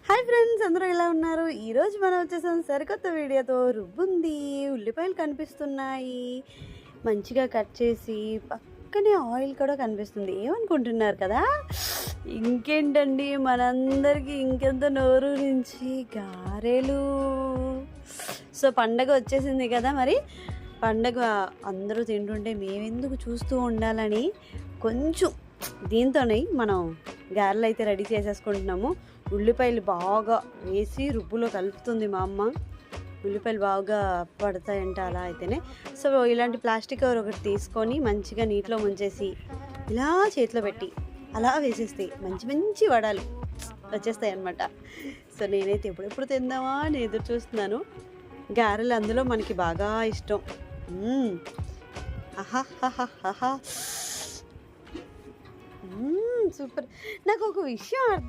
Hi friends, అందరూ ఎలా ఉన్నారు? ఈరోజు మనం వచ్చేసాం సరికొత్త వీడియోతో. రుబ్బుంది, ఉల్లిపాయలు కనిపిస్తున్నాయి, మంచిగా కట్ చేసి పక్కనే ఆయిల్ కూడా కనిపిస్తుంది. ఏమనుకుంటున్నారు కదా? ఇంకేంటండి, మనందరికీ ఇంకెంత నోరు నుంచి గారెలు. సో పండగ వచ్చేసింది కదా, మరి పండగ అందరూ తింటుంటే మేమెందుకు చూస్తూ ఉండాలని కొంచెం దీంతోనే మనం గారెలు అయితే రెడీ చేసేసుకుంటున్నాము. ఉల్లిపాయలు బాగా వేసి రుబ్బులో కలుపుతుంది మా అమ్మ. ఉల్లిపాయలు బాగా పడతాయంట అలా అయితేనే. సో ఇలాంటి ప్లాస్టిక్ కవర్ ఒకటి తీసుకొని మంచిగా నీటిలో ముంచేసి ఇలా చేతిలో పెట్టి అలా వేసేస్తే మంచి మంచి వడలు వచ్చేస్తాయి అన్నమాట. సో నేనైతే ఎప్పుడెప్పుడు తిందామా అని ఎదురు చూస్తున్నాను. గారెలు అందులో మనకి బాగా ఇష్టం. ఆహాహాహాహా, సూపర్. నాకు ఒక విషయం అర్థం